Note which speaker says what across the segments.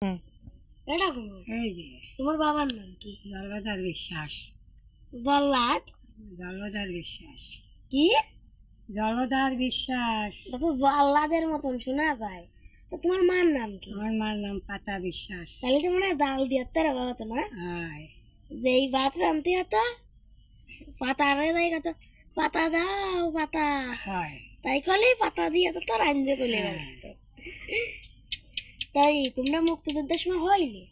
Speaker 1: এটা কোন এই যে তোমার বাবার নাম কি? জলদার বিশ্বাস। জল্লাদ? জলদার বিশ্বাস। কি? জলদার বিশ্বাস। এটা তো জল্লাদের মতন শোনা যায়। তো তোমার মার নাম কি? আমার মার নাম পাতা বিশ্বাস। তাহলে তো মনে হয় জাল দিয়ে তারা বাবা তো না? হ্যাঁ। যে এই ভাত রান্তি হতো পাতা রে তো পাতা দাও পাতা। হয়। তাই কলেই পাতা দিয়ে তো রাঞ্জে কলে গেছে। তাই তোমরা মুক্তিযুদ্ধের সময় হইলে?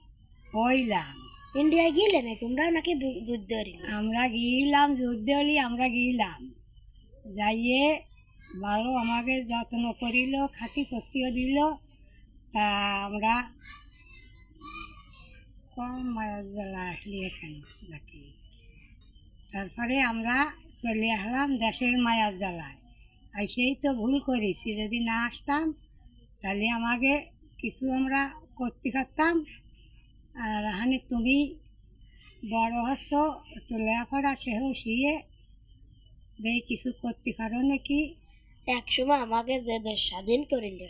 Speaker 1: হইলাম। ইন্ডিয়ায় গিলে নাই তোমরা নাকি যুদ্ধ? আমরা গিয়েলাম যুদ্ধ হলি, আমরা গিয়েলাম যাইয়ে ভালো আমাকে যত্ন করিল, খাতি করতেও দিল। তা আমরা কম মায়ের জ্বালা আসলি এখানে নাকি। তারপরে আমরা চলে আসলাম দেশের মায়ার জ্বালায়। আর সেই তো ভুল করেছি, যদি না আসতাম তাহলে আমাকে কিছু আমরা করতে পারতাম। আর এখানে তুমি বড় হচ্ছ, একটু লেখাপড়া সেহ শিয়ে দেখি কিছু করতে পারো নাকি। একসময় আমাকে যে দেশ স্বাধীন করিল,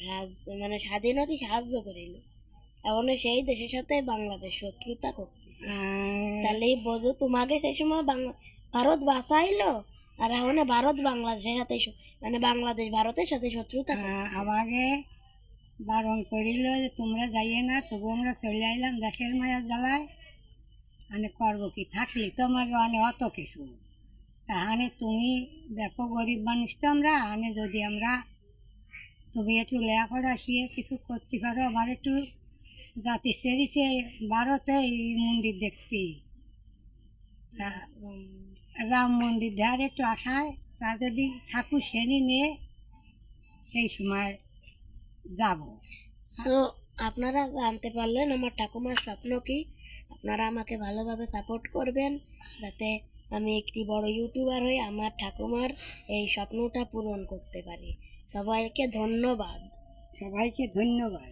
Speaker 1: মানে স্বাধীনতা সাহায্য করিল, এখন সেই দেশের সাথে বাংলাদেশ শত্রুতা করতেছে। তাহলে বোঝো তোমাকে সেই সময় ভারত বাঁচাইলো, আর এখন ভারত বাংলাদেশের সাথে মানে বাংলাদেশ ভারতের সাথে শত্রুতা। আমাকে বারণ করিল যে তোমরা যাইয়ে না, তবু আমরা চলে আইলাম দেশের মায়ের জ্বালায়। মানে করবো কি, থাকলি তো আমাকে মানে অত কিছু। তাহলে তুমি দেখো গরিব মানুষ তো আমরা, মানে যদি আমরা তুমি একটু লেখাপড়া শিয়ে কিছু করতে পারো, আমার একটু জাতি সেরিছে ভারতে এই মন্দির দেখতে, রাম মন্দির দেওয়ার একটু আশায়। তা যদি ঠাকুর শ্রেণী নিয়ে সেই সময় যাব। সো আপনারা জানতে পারলেন আমার ঠাকুমার স্বপ্ন কি। আপনারা আমাকে ভালোভাবে সাপোর্ট করবেন যাতে আমি একটি বড় ইউটিউবার হয়ে আমার ঠাকুমার এই স্বপ্নটা পূরণ করতে পারি। সবাইকে ধন্যবাদ। সবাইকে ধন্যবাদ।